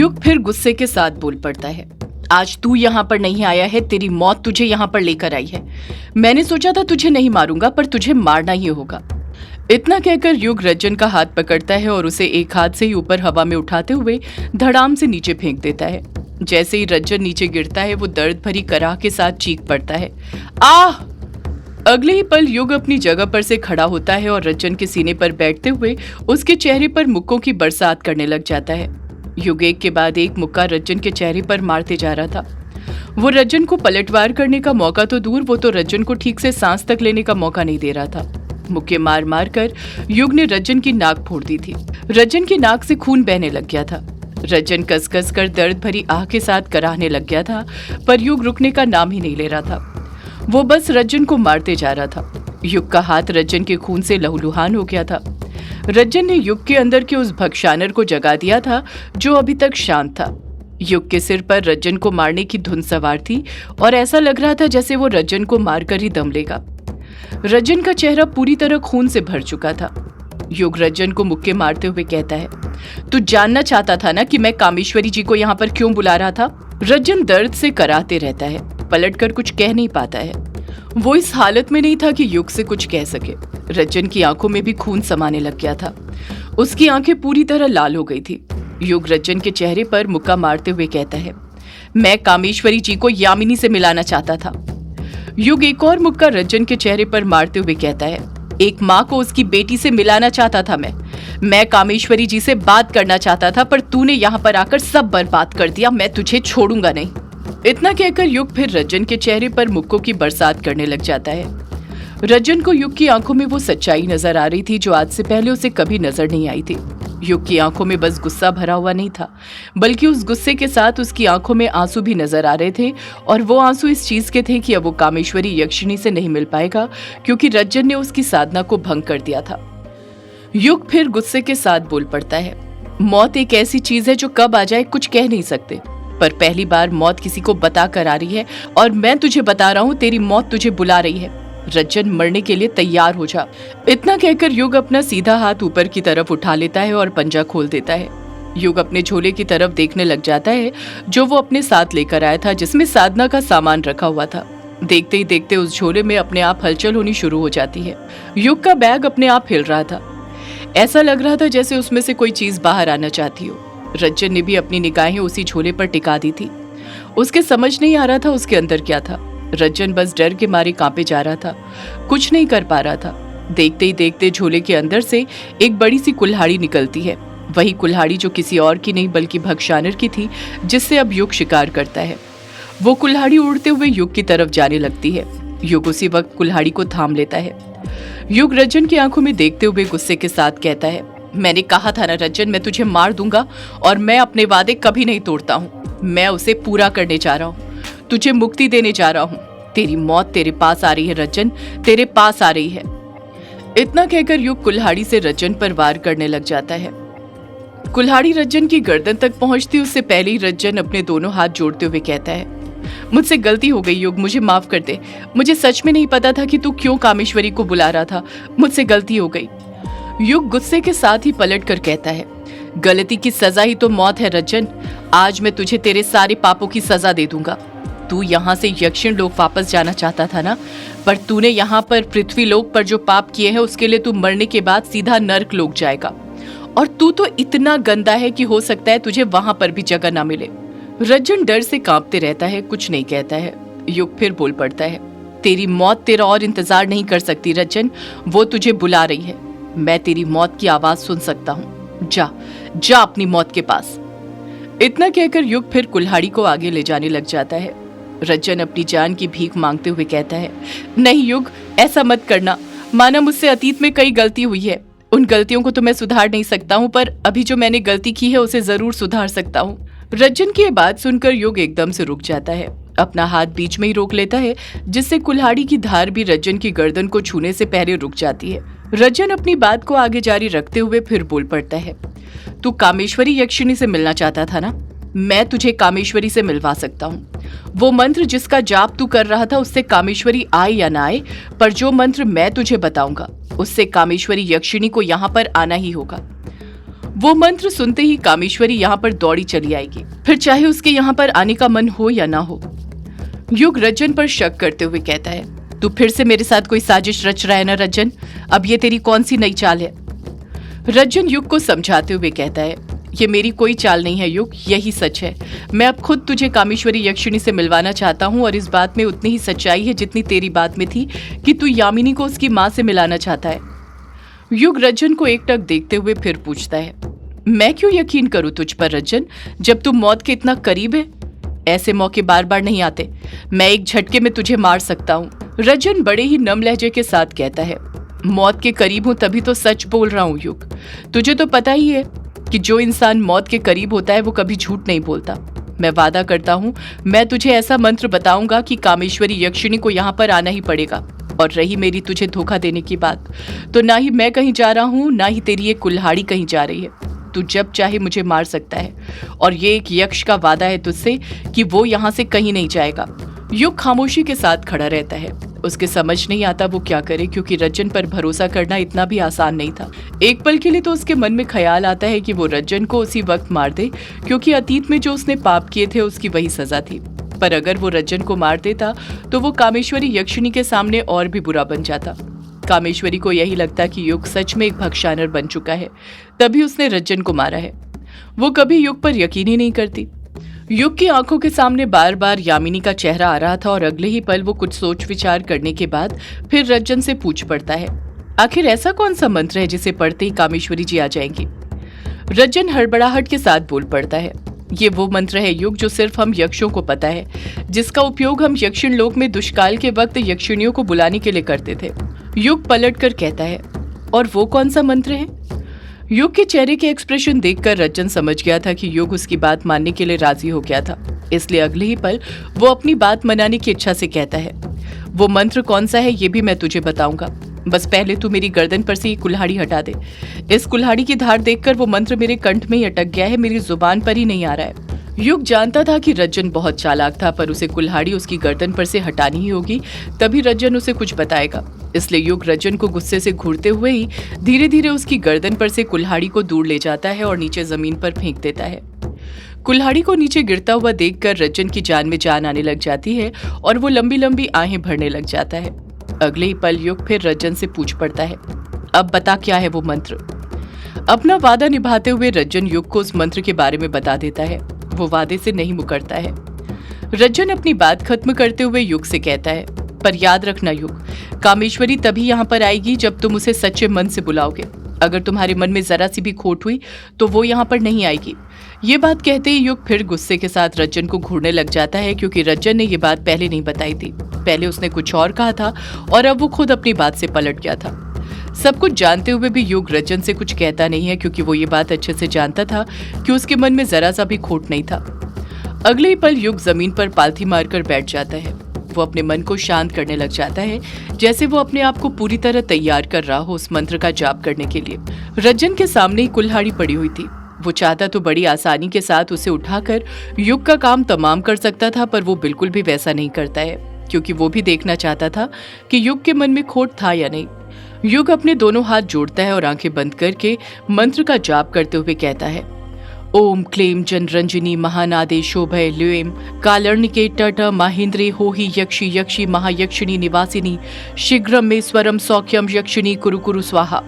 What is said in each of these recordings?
युग फिर गुस्से के साथ बोल पड़ता है, आज तू यहाँ पर नहीं आया है, तेरी मौत तुझे यहाँ पर लेकर आई है। मैंने सोचा था तुझे नहीं मारूंगा, पर तुझे मारना ही होगा। इतना कहकर युग रज्जन का हाथ पकड़ता है और उसे एक हाथ से ही ऊपर हवा में उठाते हुए धड़ाम से नीचे फेंक देता है। जैसे ही रज्जन नीचे गिरता है वो दर्द भरी कराह के साथ चीख पड़ता है, आह! अगले ही पल युग अपनी जगह पर से खड़ा होता है और रज्जन के सीने पर बैठते हुए उसके चेहरे पर मुक्कों की बरसात करने लग जाता है। युग एक के बाद एक मुक्का रज्जन के चेहरे पर मारते जा रहा था। वो रज्जन को पलटवार करने का मौका तो दूर, वो तो रज्जन को ठीक से सांस तक लेने का मौका नहीं दे रहा था। मुक्के मार मार कर युग ने रज्जन की नाक फोड़ दी थी। रज्जन की नाक से खून बहने लग गया था। रज्जन कस-कस कर दर्द भरी आह के साथ कराहने लग गया था, पर युग रुकने का नाम ही नहीं ले रहा था। वो बस रज्जन को मारते जा रहा था। युग का हाथ रज्जन के खून से लहूलुहान हो गया था। रज्जन ने युग के अंदर के उस भक्षानर को जगा दिया था जो अभी तक शांत था। युग के सिर पर रज्जन को मारने की धुन सवार थी और ऐसा लग रहा था जैसे वो रज्जन को मारकर ही दम लेगा। रज्जन का चेहरा पूरी तरह खून से भर चुका था। युग रज्जन को मुक्के मारते हुए कहता है, तू जानना चाहता था ना कि मैं कामेश्वरी जी को यहाँ पर क्यों बुला रहा था? रज्जन दर्द से कराहते रहता है, पलटकर कुछ कह नहीं पाता है। वो इस हालत में नहीं था कि युग से कुछ कह सके। रज्जन की आंखों में भी खून समाने लग गया था। उसकी आंखें पूरी तरह लाल हो गई थी। युग रज्जन के चेहरे पर मुक्का मारते हुए कहता है, मैं कामेश्वरी जी को यामिनी से मिलाना चाहता था। युग एक और मुक्का रज्जन के चेहरे पर मारते हुए कहता है, एक माँ को उसकी बेटी से मिलाना चाहता था मैं कामेश्वरी जी से बात करना चाहता था, पर तूने यहाँ पर आकर सब बर्बाद कर दिया। मैं तुझे छोड़ूंगा नहीं। इतना कहकर युग फिर रज्जन के चेहरे पर मुक्कों की बरसात करने लग जाता है। रज्जन को युग की आंखों में वो सच्चाई नजर आ रही थी जो आज से पहले उसे कभी नजर नहीं आई थी। युग की आंखों में बस गुस्सा भरा हुआ नहीं था, बल्कि उस गुस्से के साथ उसकी आंखों में आंसू भी नजर आ रहे थे। और वो आंसू इस चीज के थे कि अब वो कामेश्वरी यक्षिणी से नहीं मिल पाएगा, क्योंकि रज्जन ने उसकी साधना को भंग कर दिया था। युग फिर गुस्से के साथ बोल पड़ता है, मौत एक ऐसी चीज है जो कब आ जाए कुछ कह नहीं सकते, पर पहली बार मौत किसी को बता कर आ रही है और मैं तुझे बता रहा हूँ, तेरी मौत तुझे बुला रही है। रज्जन, मरने के लिए तैयार हो जा। इतना कहकर युग अपना सीधा हाथ ऊपर की तरफ उठा लेता है और पंजा खोल देता है। युग अपने झोले की तरफ देखने लग जाता है जो वो अपने साथ लेकर आया था, जिसमें साधना का सामान रखा हुआ था। देखते ही देखते उस झोले में अपने आप हलचल होनी शुरू हो जाती है। युग का बैग अपने आप हिल रहा था। ऐसा लग रहा था जैसे उसमें से कोई चीज बाहर आना चाहती हो। रज्जन ने भी अपनी निगाहें उसी झोले पर टिका दी थी। उसके समझ नहीं आ रहा था उसके अंदर क्या था। रज्जन बस डर के मारे कांपे जा रहा था, कुछ नहीं कर पा रहा था। देखते ही देखते झोले के अंदर से एक बड़ी सी कुल्हाड़ी निकलती है। वही कुल्हाड़ी जो किसी और की नहीं बल्कि भक्षानर की थी, जिससे अब युग शिकार करता है। वो कुल्हाड़ी उड़ते हुए युग की तरफ जाने लगती है। युग उसी वक्त कुल्हाड़ी को थाम लेता है। युग रज्जन की आंखों में देखते हुए गुस्से के साथ कहता है, मैंने कहा था ना रज्जन, मैं तुझे मार दूंगा और मैं अपने वादे कभी नहीं तोड़ता हूँ। मैं उसे पूरा करने जा रहा हूँ, तुझे मुक्ति देने जा रहा हूँ। तेरी मौत तेरे पास आ रही है रज्जन, तेरे पास आ रही है। इतना कहकर युग कुल्हाड़ी से रज्जन पर वार करने लग जाता है। कुल्हाड़ी रज्जन की गर्दन तक पहुंचती उससे पहले ही रज्जन अपने दोनों हाथ जोड़ते हुए कहता है, मुझसे गलती हो गई युग, मुझे माफ कर दे। मुझे सच में नहीं पता था कि तू क्यों कामेश्वरी को बुला रहा था। मुझसे गलती हो गई। युग गुस्से के साथ ही पलट कर कहता है, गलती की सजा ही तो मौत है रज्जन। आज मैं तुझे तेरे सारे पापों की सजा दे दूंगा। तू यहाँ से यक्षिण लोक वापस जाना चाहता था ना, पर तूने यहाँ पर पृथ्वी लोक पर जो पाप किए हैं उसके लिए तू मरने के बाद सीधा नर्क लोक जाएगा। और तू तो इतना गंदा है कि हो सकता है तुझे वहां पर भी जगह ना मिले। रज्जन डर से कांपते रहता है, कुछ नहीं कहता है। युग फिर बोल पड़ता है, तेरी मौत तेरा और इंतजार नहीं कर सकती रज्जन, वो तुझे बुला रही है। मैं तेरी मौत की आवाज सुन सकता हूँ। जा जा अपनी मौत के पास। इतना कहकर युग फिर कुल्हाड़ी को आगे ले जाने लग जाता है। रज्जन अपनी जान की भीख मांगते हुए कहता है, नहीं युग, ऐसा मत करना। माना मुझसे अतीत में कई गलती हुई है, उन गलतियों को तो मैं सुधार नहीं सकता हूँ, पर अभी जो मैंने गलती की है उसे जरूर सुधार सकता हूँ। रज्जन की ये बात सुनकर युग एकदम से रुक जाता है, अपना हाथ बीच में ही रोक लेता है, जिससे कुल्हाड़ी की धार भी रज्जन की गर्दन को छूने से पहले रुक जाती है। रज्जन अपनी बात को आगे जारी रखते हुए फिर बोल पड़ता है, तू कामेश्वरी यक्षिणी से मिलना चाहता था ना, मैं तुझे कामेश्वरी से मिलवा सकता हूँ। वो मंत्र जिसका जाप तू कर रहा था उससे कामेश्वरी आए या ना आए, पर जो मंत्र मैं तुझे बताऊंगा उससे कामेश्वरी यक्षिणी को यहाँ पर आना ही होगा। वो मंत्र सुनते ही कामेश्वरी यहाँ पर दौड़ी चली आएगी, फिर चाहे उसके यहाँ पर आने का मन हो या ना हो। युग रज्जन पर शक करते हुए कहता है, तू फिर से मेरे साथ कोई साजिश रच रहा है ना रज्जन? अब ये तेरी कौन सी नई चाल है? रज्जन युग को समझाते हुए कहता है, ये मेरी कोई चाल नहीं है युग, यही सच है। मैं अब खुद तुझे कामेश्वरी यक्षिणी से मिलवाना चाहता हूँ और इस बात में उतनी ही सच्चाई है जितनी तेरी बात में थी कि तू यामिनी को उसकी माँ से मिलाना चाहता है। युग रज्जन को एकटक देखते हुए फिर पूछता है, मैं क्यों यकीन करूं तुझ पर रज्जन, जब तू मौत के इतना करीब है? ऐसे मौके बार बार नहीं आते, मैं एक झटके में तुझे मार सकता हूँ। रज्जन बड़े ही नम लहजे के साथ कहता है, मौत के करीब हूं तभी तो सच बोल रहा हूँ युग। तुझे तो पता ही है कि जो इंसान मौत के करीब होता है वो कभी झूठ नहीं बोलता। मैं वादा करता हूँ, मैं तुझे ऐसा मंत्र बताऊंगा कि कामेश्वरी यक्षिणी को यहाँ पर आना ही पड़ेगा। और रही मेरी तुझे धोखा देने की बात, तो ना ही मैं कहीं जा रहा हूँ, ना ही तेरी ये कुल्हाड़ी कहीं जा रही है। तू जब चाहे मुझे मार सकता है, और ये एक यक्ष का वादा है तुझसे कि वो यहाँ से कहीं नहीं जाएगा। युग खामोशी के साथ खड़ा रहता है। उसके समझ नहीं आता वो क्या करे, क्योंकि रज्जन पर भरोसा करना इतना भी आसान नहीं था। एक पल के लिए तो उसके मन में ख्याल आता है कि वो रज्जन को उसी वक्त मार दे, क्योंकि अतीत में जो उसने पाप किए थे उसकी वही सजा थी। पर अगर वो रज्जन को मार देता तो वो कामेश्वरी यक्षिणी के सामने और भी बुरा बन जाता। कामेश्वरी को यही लगता कि युग सच में एक भक्षानर बन चुका है, तभी उसने रज्जन को मारा है। वो कभी युग पर यकीन ही नहीं करती। युग की आंखों के सामने बार बार यामिनी का चेहरा आ रहा था और अगले ही पल वो कुछ सोच विचार करने के बाद फिर रज्जन से पूछ पड़ता है, आखिर ऐसा कौन सा मंत्र है जिसे पढ़ते ही कामेश्वरी जी आ जाएंगी? रज्जन हड़बड़ाहट के साथ बोल पड़ता है, ये वो मंत्र है युग जो सिर्फ हम यक्षों को पता है, जिसका उपयोग हम यक्षिण लोक में दुष्काल के वक्त यक्षिणियों को बुलाने के लिए करते थे। युग पलट कर कहता है, और वो कौन सा मंत्र है? युग के चेहरे के एक्सप्रेशन देखकर रज्जन समझ गया था कि युग उसकी बात मानने के लिए राजी हो गया था, इसलिए अगले ही पल वो अपनी बात मनाने की इच्छा से कहता है, वो मंत्र कौन सा है ये भी मैं तुझे बताऊंगा, बस पहले तू मेरी गर्दन पर से ये कुल्हाड़ी हटा दे। इस कुल्हाड़ी की धार देखकर वो मंत्र मेरे कंठ में ही अटक गया है, मेरी जुबान पर ही नहीं आ रहा है। युग जानता था कि रज्जन बहुत चालाक था, पर उसे कुल्हाड़ी उसकी गर्दन पर से हटानी ही होगी, तभी रज्जन उसे कुछ बताएगा। इसलिए युग रज्जन को गुस्से से घूरते हुए ही धीरे धीरे उसकी गर्दन पर से कुल्हाड़ी को दूर ले जाता है और नीचे जमीन पर फेंक देता है। कुल्हाड़ी को नीचे गिरता हुआ देखकर रज्जन की जान में जान आने लग जाती है और वो लंबी लंबी आहें भरने लग जाता है। अगले ही पल युग फिर रज्जन से पूछ पड़ता है, अब बता क्या है वो मंत्र? अपना वादा निभाते हुए रज्जन युग को उस मंत्र के बारे में बता देता है। वो वादे से नहीं मुकरता है। रज्जन अपनी बात खत्म करते हुए युग से कहता है, पर याद रखना युग, कामेश्वरी तभी यहाँ पर आएगी जब तुम उसे सच्चे मन से बुलाओगे। अगर तुम्हारे मन में जरा सी भी खोट हुई तो वो यहाँ पर नहीं आएगी। ये बात कहते ही युग फिर गुस्से के साथ रज्जन को घूरने लग जाता है, क्योंकि रज्जन ने ये बात पहले नहीं बताई थी। पहले उसने कुछ और कहा था और अब वो खुद अपनी बात से पलट गया था। सब कुछ जानते हुए भी युग रज्जन से कुछ कहता नहीं है, क्योंकि वो ये बात अच्छे से जानता था कि उसके मन में जरा सा भी खोट नहीं था। अगले ही पल युग जमीन पर पालथी मारकर बैठ जाता है। वो अपने मन को शांत करने लग जाता है, जैसे वो अपने आप को पूरी तरह तैयार कर रहा हो उस मंत्र का जाप करने के लिए। रज्जन के सामने ही कुल्हाड़ी पड़ी हुई थी। वो चाहता तो बड़ी आसानी के साथ उसे उठाकर युग का काम तमाम कर सकता था, पर वो बिल्कुल भी वैसा नहीं करता है, क्योंकि वो भी देखना चाहता था कि युग के मन में खोट था या नहीं। युग अपने दोनों हाथ जोड़ता है और आंखें बंद करके मंत्र का जाप करते हुए कहता है, ओम क्लेम जनरंजनी महानादे शोभय ल्यूम कालर्णिके टट माहेंद्रे होहि यक्षी यक्षी महायक्षिणी निवासिनी शीघ्रम में स्वरम सौख्यम यक्षिणी कुरु कुरु स्वाहा।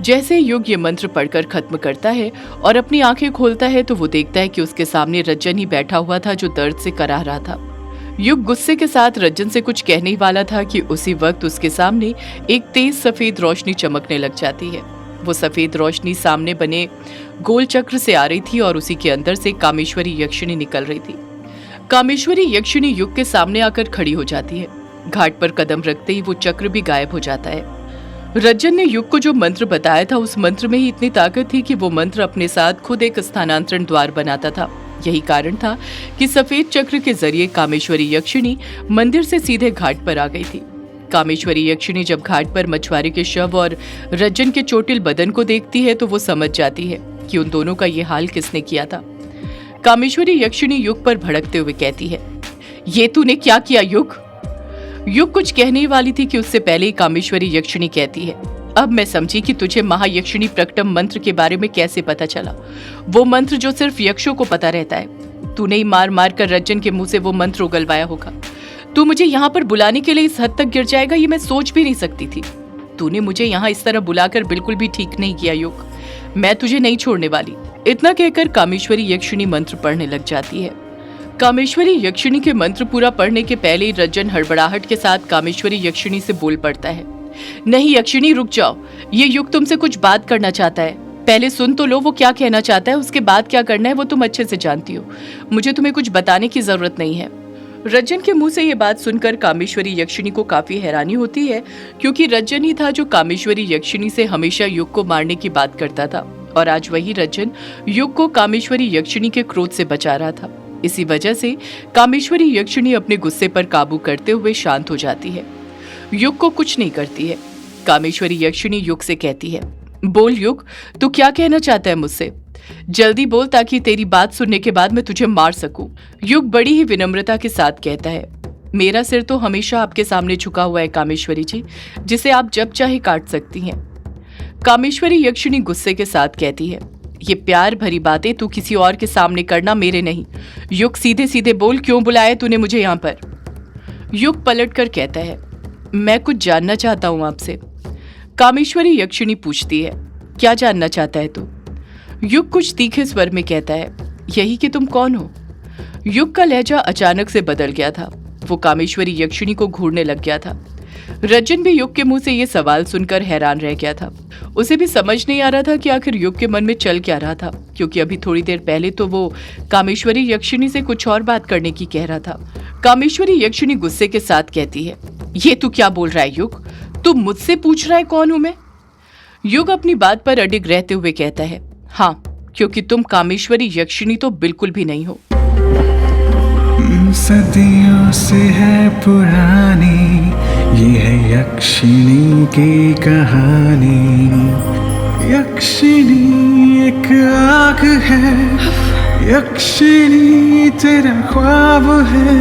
जैसे युग ये मंत्र पढ़कर खत्म करता है और अपनी आंखें खोलता है तो वो देखता है कि उसके सामने रज्जन ही बैठा हुआ था, जो दर्द से कराह रहा था। युग गुस्से के साथ रज्जन से कुछ कहने ही वाला था कि उसी वक्त उसके सामने एक तेज सफेद रोशनी चमकने लग जाती है। वो सफेद रोशनी सामने बने गोल चक्र से आ रही थी और उसी के अंदर से कामेश्वरी यक्षिणी निकल रही थी। कामेश्वरी यक्षिणी युग के सामने आकर खड़ी हो जाती है। घाट पर कदम रखते ही वो चक्र भी गायब हो जाता है। रज्जन ने युग को जो मंत्र बताया था, उस मंत्र में ही इतनी ताकत थी कि वो मंत्र अपने साथ खुद एक स्थानांतरण द्वार बनाता था। यही कारण था कि सफेद चक्र के जरिए कामेश्वरी यक्षिणी मंदिर से सीधे घाट पर आ गई थी। कामेश्वरी यक्षिणी जब घाट पर मछुआरे के शव और रज्जन के चोटिल बदन को देखती है तो वो समझ जाती है कि उन दोनों का ये हाल किसने किया था। कामेश्वरी यक्षिणी युग पर भड़कते हुए कहती है, ये तूने क्या किया युग? युग कुछ कहने ही वाली थी कि उससे पहले ही कामेश्वरी यक्षिणी कहती है, अब मैं समझी कि तुझे महायक्षिणी प्रकटम मंत्र के बारे में कैसे पता चला। वो मंत्र जो सिर्फ यक्षों को पता रहता है। तूने ही मार मार कर रज्जन के मुंह से वो मंत्र उगलवाया होगा। तू मुझे यहाँ पर बुलाने के लिए इस हद तक गिर जाएगा ये मैं सोच भी नहीं सकती थी। तूने मुझे यहाँ इस तरह बुलाकर बिल्कुल भी ठीक नहीं किया युग। मैं तुझे नहीं छोड़ने वाली। इतना कहकर कामेश्वरी यक्षिणी मंत्र पढ़ने लग जाती है। कामेश्वरी यक्षिणी के मंत्र पूरा पढ़ने के पहले ही रज्जन हड़बड़ाहट के साथ कामेश्वरी यक्षिणी से बोल पड़ता है। नहीं यक्षिणी रुक जाओ, ये युग तुमसे कुछ बात करना चाहता है। पहले सुन तो लो वो क्या कहना चाहता है, उसके बाद क्या करना है वो तुम अच्छे से जानती हो। मुझे तुम्हें कुछ बताने की जरूरत नहीं है। रज्जन के मुंह से ये बात सुनकर कामेश्वरी यक्षिणी को काफी हैरानी होती है, क्योंकि रज्जन ही था जो कामेश्वरी यक्षिणी से हमेशा युग को मारने की बात करता था और आज वही रज्जन युग को कामेश्वरी यक्षिणी के क्रोध से बचा रहा था। इसी वजह से कामेश्वरी यक्षिणी अपने गुस्से पर काबू करते हुए शांत हो जाती है। युग को कुछ नहीं करती है। कामेश्वरी यक्षिणी युग से कहती है, बोल युग, तू क्या कहना चाहता है मुझसे? जल्दी बोल ताकि तेरी बात सुनने के बाद मैं तुझे मार सकूं। युग बड़ी ही विनम्रता के साथ कहता है, मेरा सिर तो हमेशा आपके सामने झुका हुआ है कामेश्वरी जी, जिसे आप जब चाहे काट सकती हैं। कामेश्वरी यक्षिणी गुस्से के साथ कहती है, ये प्यार भरी बातें तू किसी और के सामने करना, मेरे नहीं। युग सीधे सीधे बोल, क्यों बुलाया तूने मुझे यहाँ पर? युग पलट कर कहता है, मैं कुछ जानना चाहता हूँ आपसे। कामेश्वरी यक्षिणी पूछती है, क्या जानना चाहता है तू? युग कुछ तीखे स्वर में कहता है, यही कि तुम कौन हो? युग का लहजा अचानक से बदल गया था। वो कामेश्वरी यक्षिणी को घूरने लग गया था। रज्जन भी युग के मुंह से ये सवाल सुनकर हैरान रह गया था। उसे भी समझ नहीं आ रहा था कि आखिर युग के मन में चल क्या रहा था, क्योंकि अभी थोड़ी देर पहले तो वो कामेश्वरी यक्षिणी से कुछ और बात करने की कह रहा था। कामेश्वरी यक्षिणी गुस्से के साथ कहती है, ये तू क्या बोल रहा है युग? तू मुझसे पूछ रहा है कौन हूं मैं? युग अपनी बात पर अडिग रहते हुए कहता है, हाँ, क्योंकि तुम कामेश्वरी यक्षिणी तो बिल्कुल भी नहीं हो। सदियों से है पुरानी ये है यक्षिणी की कहानी। यक्षिणी एक आग है, यक्षिणी तेरा ख्वाब है।